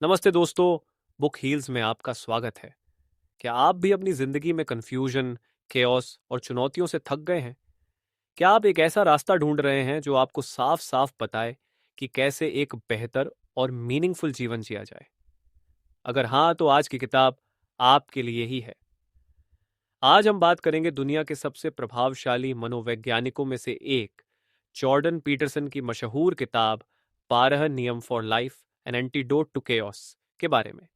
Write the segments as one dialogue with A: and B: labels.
A: नमस्ते दोस्तों, book heels में आपका स्वागत है। क्या आप भी अपनी जिंदगी में कंफ्यूजन, केओस और चुनौतियों से थक गए हैं? क्या आप एक ऐसा रास्ता ढूंढ रहे हैं जो आपको साफ-साफ बताए कि कैसे एक बेहतर और मीनिंगफुल जीवन जिया जाए? अगर हाँ, तो आज की किताब आपके लिए ही है। आज हम बात करेंगे दुनिया के सबसे प्रभावशाली मनोवैज्ञानिकों में से एक, जॉर्डन पीटरसन की मशहूर किताब 12 नियम for life an antidote to chaos के बारे में।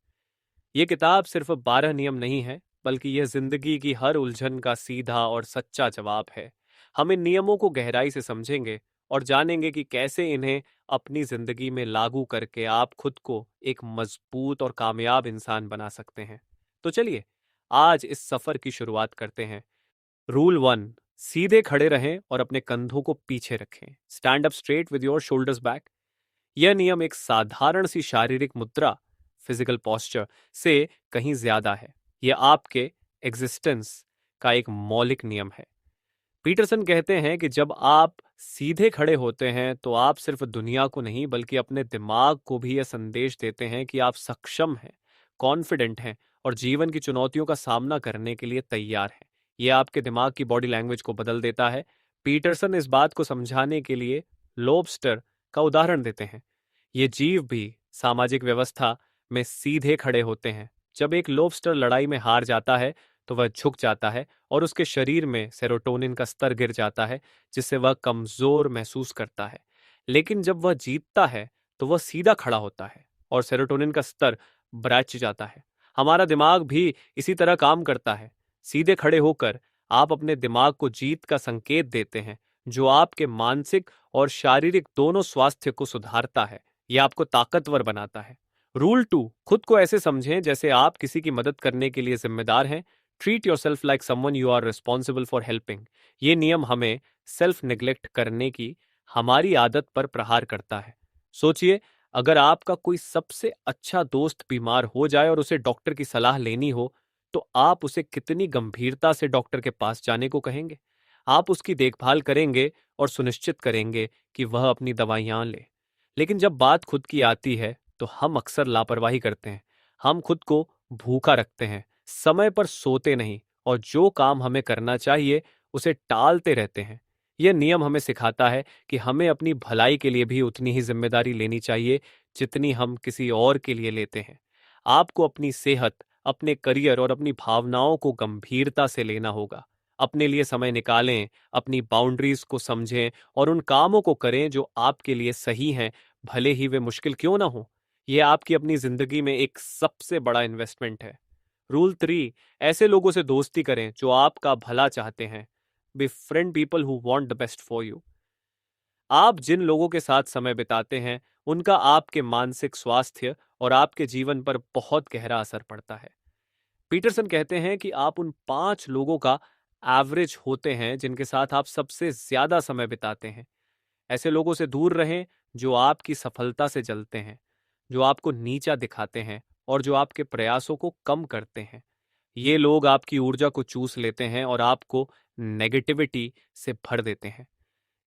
A: ये किताब सिर्फ 12 नियम नहीं है, बल्कि यह जिंदगी की हर उलझन का सीधा और सच्चा जवाब है। हम इन नियमों को गहराई से समझेंगे और जानेंगे कि कैसे इन्हें अपनी जिंदगी में लागू करके आप खुद को एक मजबूत और कामयाब इंसान बना सकते हैं। तो चलिए, आज इस सफर की शुरुआत करते हैं। रूल 1, सीधे खड़े रहें और अपने कंधों को पीछे रखें। Stand up straight with your shoulders back. यह नियम एक साधारण सी शारीरिक मुद्रा, फिजिकल पोस्चर से कहीं ज्यादा है। यह आपके एग्जिस्टेंस का एक मौलिक नियम है। पीटरसन कहते हैं कि जब आप सीधे खड़े होते हैं तो आप सिर्फ दुनिया को नहीं बल्कि अपने दिमाग को भी यह संदेश देते हैं कि आप सक्षम हैं, कॉन्फिडेंट हैं और जीवन की चुनौतियों का सामना करने के लिए तैयार हैं। यह आपके दिमाग की बॉडी लैंग्वेज को बदल देता है। पीटरसन इस बात को समझाने के लिए लोबस्टर का उदाहरण देते हैं। ये जीव भी सामाजिक व्यवस्था में सीधे खड़े होते हैं। जब एक लोबस्टर लड़ाई में हार जाता है तो वह झुक जाता है और उसके शरीर में सेरोटोनिन का स्तर गिर जाता है, जिससे वह कमजोर महसूस करता है। लेकिन जब वह जीतता है तो वह सीधा खड़ा होता है और सेरोटोनिन का स्तर बढ़ जाता है। हमारा दिमाग भी इसी तरह काम करता है। सीधे खड़े होकर आप अपने दिमाग को जीत का संकेत देते हैं, जो आपके मानसिक और शारीरिक दोनों स्वास्थ्य को सुधारता है। यह आपको ताकतवर बनाता है। रूल 2, खुद को ऐसे समझें जैसे आप किसी की मदद करने के लिए जिम्मेदार हैं। Treat yourself like someone you are responsible for helping. ये नियम हमें सेल्फ निग्लेक्ट करने की हमारी आदत पर प्रहार करता है। सोचिए, अगर आपका कोई सबसे अच्छा दोस्त बीमार हो जाए और उसे डॉक्टर की सलाह लेनी हो, तो आप उसे कितनी गंभीरता से डॉक्टर के पास जाने को कहेंगे। आप उसकी देखभाल करेंगे और सुनिश्चित करेंगे कि वह अपनी दवाइयां ले। लेकिन जब बात खुद की आती है तो हम अक्सर लापरवाही करते हैं। हम खुद को भूखा रखते हैं, समय पर सोते नहीं और जो काम हमें करना चाहिए उसे टालते रहते हैं। यह नियम हमें सिखाता है कि हमें अपनी भलाई के लिए भी उतनी ही जिम्मेदारी लेनी चाहिए जितनी हम किसी और के लिए लेते हैं। आपको अपनी सेहत, अपने करियर और अपनी भावनाओं को गंभीरता से लेना होगा। अपने लिए समय निकालें, अपनी बाउंड्रीज को समझें और उन कामों को करें जो आपके लिए सही हैं, भले ही वे मुश्किल क्यों ना हो। यह आपकी अपनी जिंदगी में एक सबसे बड़ा इन्वेस्टमेंट है। रूल 3, ऐसे लोगों से दोस्ती करें जो आपका भला चाहते हैं। Befriend people who want the best for you। आप जिन लोगों के साथ समय बिताते हैं, उनका आपके मानसिक स्वास्थ्य और आपके जीवन पर बहुत गहरा असर पड़ता है। पीटरसन कहते हैं कि आप उन 5 लोगों का एवरेज होते हैं जिनके साथ आप सबसे ज्यादा समय बिताते हैं। ऐसे लोगों से दूर रहें जो आपकी सफलता से जलते हैं, जो आपको नीचा दिखाते हैं और जो आपके प्रयासों को कम करते हैं। ये लोग आपकी ऊर्जा को चूस लेते हैं और आपको नेगेटिविटी से भर देते हैं।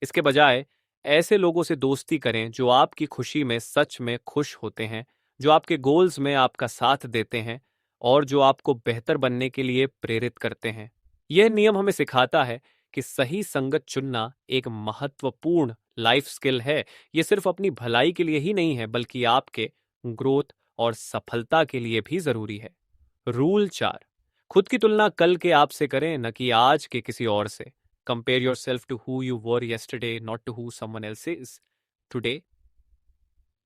A: इसके बजाय ऐसे लोगों से दोस्ती करें जो आपकी खुशी में सच में खुश होते हैं, जो आपके गोल्स में आपका साथ देते हैं और जो आपको बेहतर बनने के लिए प्रेरित करते हैं। यह नियम हमें सिखाता है कि सही संगत चुनना एक महत्वपूर्ण लाइफ स्किल है। यह सिर्फ अपनी भलाई के लिए ही नहीं है, बल्कि आपके ग्रोथ और सफलता के लिए भी जरूरी है। रूल 4, खुद की तुलना कल के आप से करें, न कि आज के किसी और से। Compare yourself to who you were yesterday, not to who someone else is today.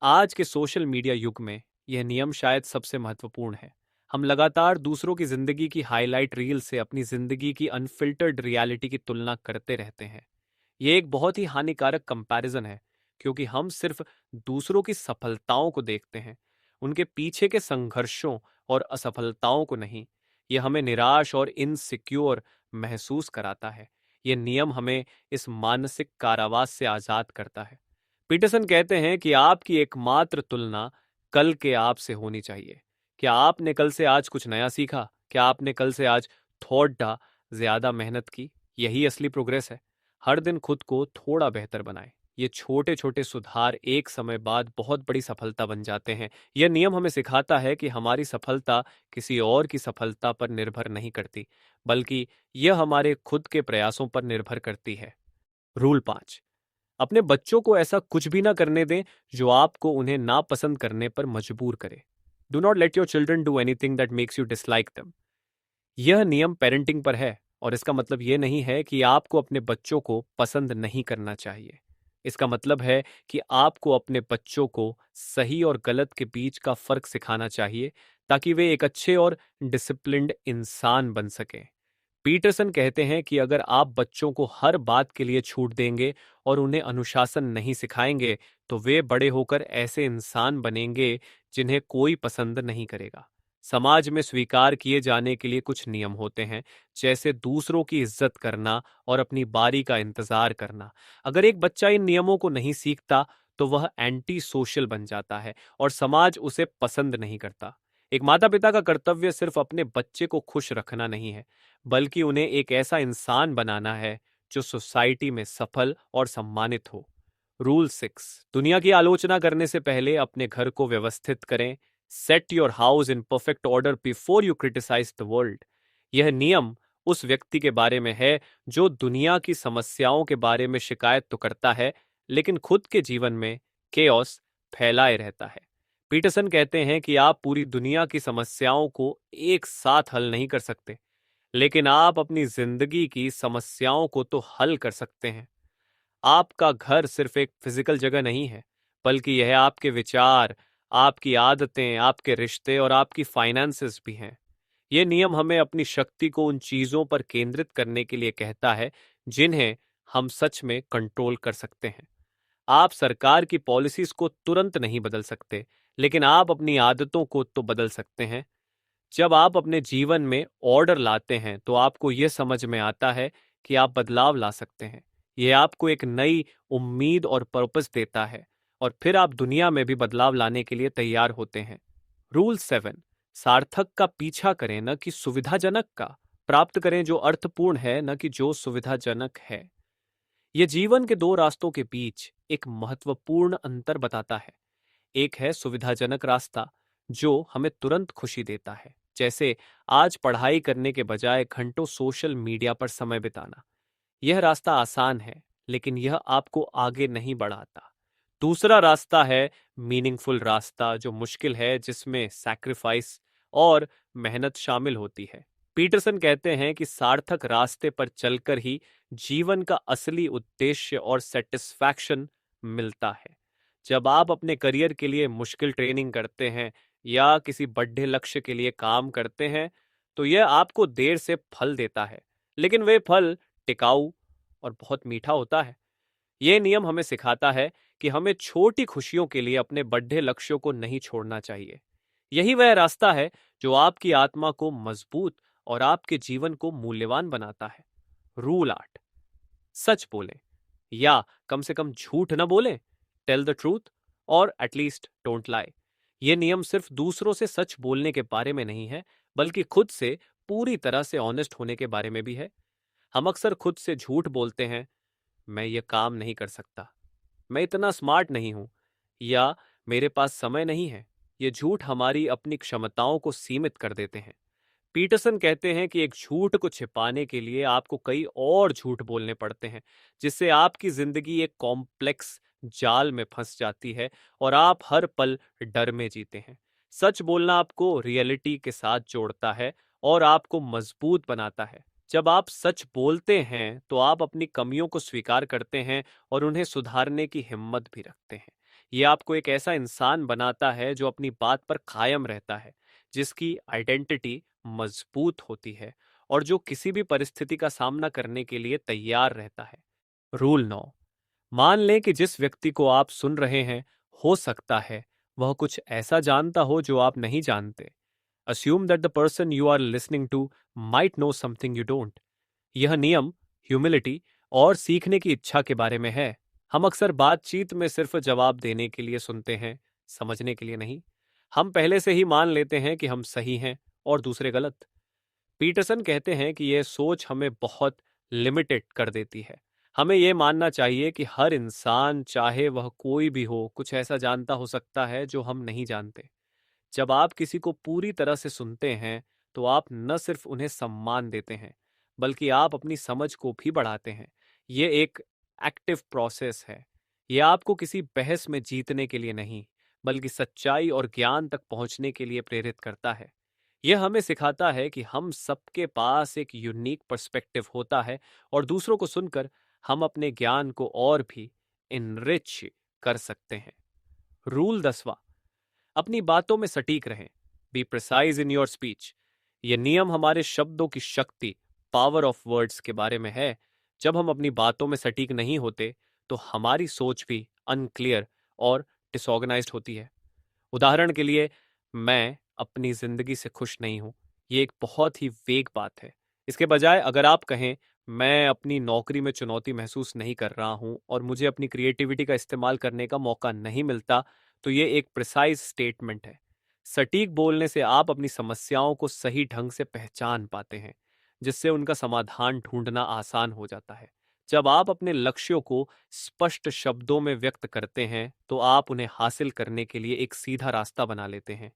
A: आज के सोशल मीडिया युग में यह नियम शायद सबसे महत्वपूर्ण है। हम लगातार दूसरों की जिंदगी की हाईलाइट रील से अपनी जिंदगी की अनफिल्टर्ड रियलिटी की तुलना करते रहते हैं। यह एक बहुत ही हानिकारक कंपैरिजन है, क्योंकि हम सिर्फ दूसरों की सफलताओं को देखते हैं, उनके पीछे के संघर्षों और असफलताओं को नहीं। यह हमें निराश और इनसिक्योर महसूस कराता है। यह नियम हमें इस मानसिक कारावास से आजाद करता है। पीटरसन कहते हैं कि आपकी एकमात्र तुलना कल के आप से होनी चाहिए। क्या आपने कल से आज कुछ नया सीखा? क्या आपने कल से आज थोड़ा ज्यादा मेहनत की? यही असली प्रोग्रेस है। हर दिन खुद को थोड़ा बेहतर बनाएं। ये छोटे छोटे सुधार एक समय बाद बहुत बड़ी सफलता बन जाते हैं। यह नियम हमें सिखाता है कि हमारी सफलता किसी और की सफलता पर निर्भर नहीं करती, बल्कि यह हमारे खुद के प्रयासों पर निर्भर करती है। रूल 5। अपने बच्चों को ऐसा कुछ भी ना करने दें जो आपको उन्हें नापसंद करने पर मजबूर करे। Do not let your children do anything that makes you dislike them. यह नियम पेरेंटिंग पर है, और इसका मतलब यह नहीं है कि आपको अपने बच्चों को पसंद नहीं करना चाहिए। इसका मतलब है कि आपको अपने बच्चों को सही और गलत के बीच का फर्क सिखाना चाहिए, ताकि वे एक अच्छे और डिसिप्लिन्ड इंसान बन सकें। पीटरसन कहते हैं कि अगर आप बच्चों को हर बात के लिए छूट देंगे और उन्हें अनुशासन नहीं सिखाएंगे, तो वे बड़े होकर ऐसे इंसान बनेंगे जिन्हें कोई पसंद नहीं करेगा। समाज में स्वीकार किए जाने के लिए कुछ नियम होते हैं, जैसे दूसरों की इज्जत करना और अपनी बारी का इंतजार करना। अगर एक बच्चा इन नियमों को नहीं सीखता, तो वह एंटी सोशल बन जाता है और समाज उसे पसंद नहीं करता। एक माता पिता का कर्तव्य सिर्फ अपने बच्चे को खुश रखना नहीं है, बल्कि उन्हें एक ऐसा इंसान बनाना है जो सोसाइटी में सफल और सम्मानित हो। रूल 6। दुनिया की आलोचना करने से पहले अपने घर को व्यवस्थित करें। Set your house in perfect order before you criticise the world. यह नियम उस व्यक्ति के बारे में है जो दुनिया की समस्याओं के बारे में शिकायत तो करता है, लेकिन खुद के जीवन में केओस फैलाए रहता है। पीटरसन कहते हैं कि आप पूरी दुनिया की समस्याओं को एक साथ हल नहीं कर सकते, लेकिन आप अपनी जिंदगी की समस्याओं को तो हल कर सकते हैं। आपका घर सिर्फ एक फिजिकल जगह नहीं है, बल्कि यह आपके विचार, आपकी आदतें, आपके रिश्ते और आपकी फाइनेंसेस भी हैं। यह नियम हमें अपनी शक्ति को उन चीजों पर केंद्रित करने के लिए कहता है जिन्हें हम सच में कंट्रोल कर सकते हैं। आप सरकार की पॉलिसीज को तुरंत नहीं बदल सकते, लेकिन आप अपनी आदतों को तो बदल सकते हैं। जब आप अपने जीवन में ऑर्डर लाते हैं, तो आपको यह समझ में आता है कि आप बदलाव ला सकते हैं। यह आपको एक नई उम्मीद और पर्पस देता है, और फिर आप दुनिया में भी बदलाव लाने के लिए तैयार होते हैं। रूल 7। सार्थक का पीछा करें, न कि सुविधाजनक का। प्राप्त करें जो अर्थपूर्ण है, न कि जो सुविधाजनक है। यह जीवन के दो रास्तों के बीच एक महत्वपूर्ण अंतर बताता है। एक है सुविधाजनक रास्ता, जो हमें तुरंत खुशी देता है, जैसे आज पढ़ाई करने के बजाय घंटों सोशल मीडिया पर समय बिताना। यह रास्ता आसान है, लेकिन यह आपको आगे नहीं बढ़ाता। दूसरा रास्ता है मीनिंगफुल रास्ता, जो मुश्किल है, जिसमें सैक्रिफाइस और मेहनत शामिल होती है। पीटरसन कहते हैं कि सार्थक रास्ते पर चलकर ही जीवन का असली उद्देश्य और सेटिस्फैक्शन मिलता है। जब आप अपने करियर के लिए मुश्किल ट्रेनिंग करते हैं या किसी बड़े लक्ष्य के लिए काम करते हैं, तो यह आपको देर से फल देता है, लेकिन वे फल टिकाऊ और बहुत मीठा होता है। यह नियम हमें सिखाता है कि हमें छोटी खुशियों के लिए अपने बड़े लक्ष्यों को नहीं छोड़ना चाहिए। यही वह रास्ता है जो आपकी आत्मा को मजबूत और आपके जीवन को मूल्यवान बनाता है। रूल 8। सच बोलें, या कम से कम झूठ न बोलें। टेल द ट्रूथ, और एटलीस्ट डोंट लाई। यह नियम सिर्फ दूसरों से सच बोलने के बारे में नहीं है, बल्कि खुद से पूरी तरह से ऑनेस्ट होने के बारे में भी है। हम अक्सर खुद से झूठ बोलते हैं, मैं ये काम नहीं कर सकता, मैं इतना स्मार्ट नहीं हूं, या मेरे पास समय नहीं है। ये झूठ हमारी अपनी क्षमताओं को सीमित कर देते हैं। पीटरसन कहते हैं कि एक झूठ को छिपाने के लिए आपको कई और झूठ बोलने पड़ते हैं, जिससे आपकी जिंदगी एक कॉम्प्लेक्स जाल में फंस जाती है और आप हर पल डर में जीते हैं। सच बोलना आपको रियलिटी के साथ जोड़ता है और आपको मजबूत बनाता है। जब आप सच बोलते हैं, तो आप अपनी कमियों को स्वीकार करते हैं और उन्हें सुधारने की हिम्मत भी रखते हैं। यह आपको एक ऐसा इंसान बनाता है जो अपनी बात पर कायम रहता है, जिसकी आइडेंटिटी मजबूत होती है और जो किसी भी परिस्थिति का सामना करने के लिए तैयार रहता है। रूल 9। मान लें कि जिस व्यक्ति को आप सुन रहे हैं, हो सकता है वह कुछ ऐसा जानता हो जो आप नहीं जानते। Assume that the person you are listening to might know something you don't. यह नियम ह्यूमिलिटी और सीखने की इच्छा के बारे में है। हम अक्सर बातचीत में सिर्फ जवाब देने के लिए सुनते हैं, समझने के लिए नहीं। हम पहले से ही मान लेते हैं कि हम सही हैं और दूसरे गलत। पीटरसन कहते हैं कि यह सोच हमें बहुत लिमिटेड कर देती है। हमें ये मानना चाहिए कि हर इंसान, चाहे वह कोई भी हो, कुछ ऐसा जानता हो सकता है जो हम नहीं जानते। जब आप किसी को पूरी तरह से सुनते हैं, तो आप न सिर्फ उन्हें सम्मान देते हैं, बल्कि आप अपनी समझ को भी बढ़ाते हैं। ये एक एक्टिव प्रोसेस है। ये आपको किसी बहस में जीतने के लिए नहीं, बल्कि सच्चाई और ज्ञान तक पहुंचने के लिए प्रेरित करता है। यह हमें सिखाता है कि हम सबके पास एक यूनिक पर्सपेक्टिव होता है और दूसरों को सुनकर हम अपने ज्ञान को और भी इनरिच कर सकते हैं। रूल 10वां, अपनी बातों में सटीक रहें। Be precise in your speech. यह नियम हमारे शब्दों की शक्ति, पावर ऑफ वर्ड्स के बारे में है। जब हम अपनी बातों में सटीक नहीं होते, तो हमारी सोच भी अनक्लियर और डिसऑर्गेनाइज्ड होती है। उदाहरण के लिए, मैं अपनी जिंदगी से खुश नहीं हूं। ये एक बहुत ही वेग बात है। इसके बजाय अगर आप कहें, मैं अपनी नौकरी में चुनौती महसूस नहीं कर रहा हूं और मुझे अपनी क्रिएटिविटी का इस्तेमाल करने का मौका नहीं मिलता, तो ये एक प्रिसाइज स्टेटमेंट है। सटीक बोलने से आप अपनी समस्याओं को सही ढंग से पहचान पाते हैं, जिससे उनका समाधान ढूंढना आसान हो जाता है। जब आप अपने लक्ष्यों को स्पष्ट शब्दों में व्यक्त करते हैं, तो आप उन्हें हासिल करने के लिए एक सीधा रास्ता बना लेते हैं।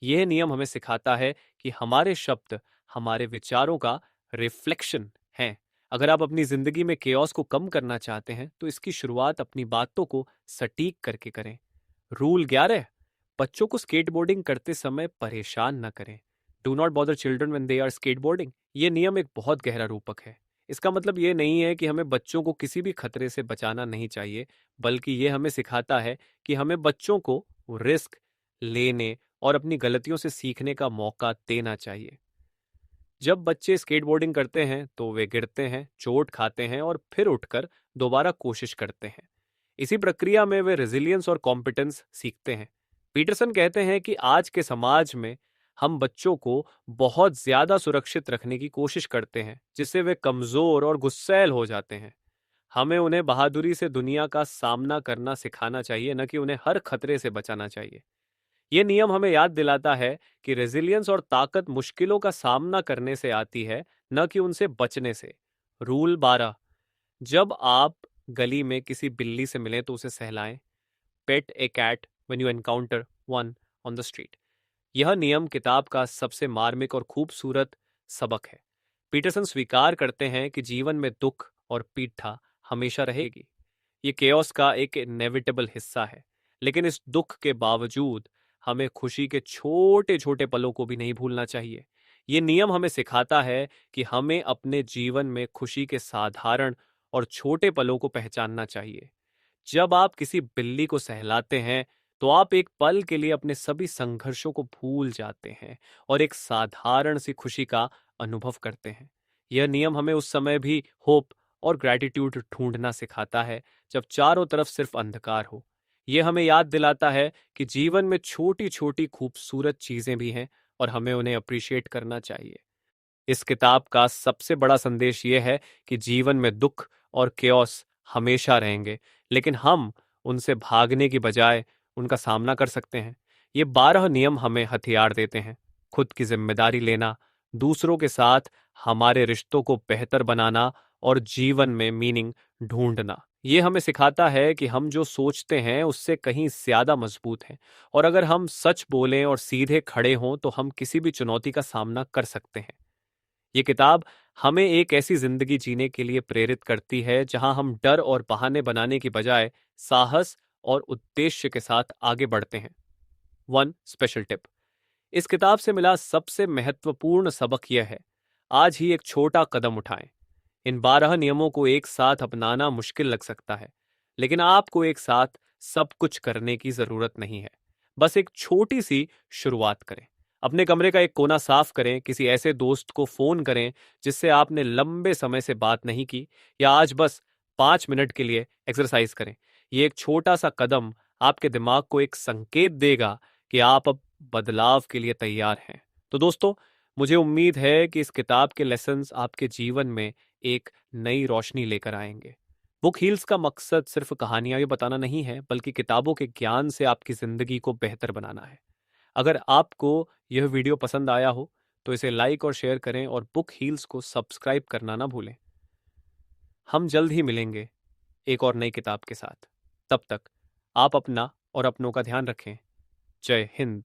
A: यह नियम हमें सिखाता है कि हमारे शब्द हमारे विचारों का रिफ्लेक्शन हैं। अगर आप अपनी जिंदगी में केओस को कम करना चाहते हैं, तो इसकी शुरुआत अपनी बातों को सटीक करके करें। रूल 11, बच्चों को स्केटबोर्डिंग करते समय परेशान न करें। Do not bother children when they are skateboarding. ये नियम एक बहुत गहरा रूपक है। इसका मतलब ये नहीं है कि हमें बच्चों को किसी भी खतरे से बचाना नहीं चाहिए, बल्कि ये हमें सिखाता है कि हमें बच्चों को रिस्क लेने और अपनी गलतियों से सीखने का मौका देना चाहिए। जब बच्चे स्केटबोर्डिंग करते हैं, तो वे गिरते हैं, चोट खाते हैं और फिर उठकर दोबारा कोशिश करते हैं। इसी प्रक्रिया में वे रेजिलियंस और कॉम्पिटेंस सीखते हैं। पीटरसन कहते हैं कि आज के समाज में हम बच्चों को बहुत ज्यादा सुरक्षित रखने की कोशिश करते हैं, जिससे वे कमजोर और गुस्सैल हो जाते हैं। हमें उन्हें बहादुरी से दुनिया का सामना करना सिखाना चाहिए, न कि उन्हें हर खतरे से बचाना चाहिए। ये नियम हमें याद दिलाता है कि रेजिलियंस और ताकत मुश्किलों का सामना करने से आती है, न कि उनसे बचने से। रूल 12, जब आप गली में किसी बिल्ली से मिलें तो उसे सहलाएं। Pet a cat when you encounter one on the street. यह नियम किताब का सबसे मार्मिक और खूबसूरत सबक है। पीटरसन स्वीकार करते हैं कि जीवन में दुख और पीड़ा हमेशा रहेगी। ये केओस का एक इनेविटेबल हिस्सा है, लेकिन इस दुख के बावजूद हमें खुशी के छोटे छोटे पलों को भी नहीं भूलना चाहिए। ये नियम हमें सिखाता है कि हमें अपने जीवन में खुशी के साधारण और छोटे पलों को पहचानना चाहिए। जब आप किसी बिल्ली को सहलाते हैं, तो आप एक पल के लिए अपने सभी संघर्षों को भूल जाते हैं और एक साधारण सी खुशी का अनुभव करते हैं। यह नियम हमें उस समय भी होप और ग्रैटिट्यूड ढूंढना सिखाता है, जब चारों तरफ सिर्फ अंधकार हो। यह हमें याद दिलाता है कि जीवन में छोटी छोटी खूबसूरत चीजें भी हैं और हमें उन्हें अप्रिशिएट करना चाहिए। इस किताब का सबसे बड़ा संदेश यह है कि जीवन में दुख और केओस हमेशा रहेंगे, लेकिन हम उनसे भागने की बजाय उनका सामना कर सकते हैं। ये 12 नियम हमें हथियार देते हैं: खुद की जिम्मेदारी लेना, दूसरों के साथ हमारे रिश्तों को बेहतर बनाना और जीवन में मीनिंग ढूंढना। ये हमें सिखाता है कि हम जो सोचते हैं उससे कहीं ज्यादा मजबूत हैं, और अगर हम सच बोलें और सीधे खड़े हों, तो हम किसी भी चुनौती का सामना कर सकते हैं। ये किताब हमें एक ऐसी जिंदगी जीने के लिए प्रेरित करती है जहां हम डर और बहाने बनाने की बजाय साहस और उद्देश्य के साथ आगे बढ़ते हैं। वन स्पेशल टिप: इस किताब से मिला सबसे महत्वपूर्ण सबक यह है, आज ही एक छोटा कदम उठाएं। इन 12 नियमों को एक साथ अपनाना मुश्किल लग सकता है, लेकिन आपको एक साथ सब कुछ करने की जरूरत नहीं है। बस एक छोटी सी शुरुआत करें। अपने कमरे का एक कोना साफ करें, किसी ऐसे दोस्त को फोन करें जिससे आपने लंबे समय से बात नहीं की, या आज बस 5 मिनट के लिए एक्सरसाइज करें। ये एक छोटा सा कदम आपके दिमाग को एक संकेत देगा कि आप अब बदलाव के लिए तैयार हैं। तो दोस्तों, मुझे उम्मीद है कि इस किताब के लेसन्स आपके जीवन में एक नई रोशनी लेकर आएंगे। बुक हील्स का मकसद सिर्फ कहानियां ये बताना नहीं है, बल्कि किताबों के ज्ञान से आपकी जिंदगी को बेहतर बनाना है। अगर आपको यह वीडियो पसंद आया हो, तो इसे लाइक और शेयर करें और बुक हील्स को सब्सक्राइब करना ना भूलें। हम जल्द ही मिलेंगे एक और नई किताब के साथ। तब तक आप अपना और अपनों का ध्यान रखें। जय हिंद।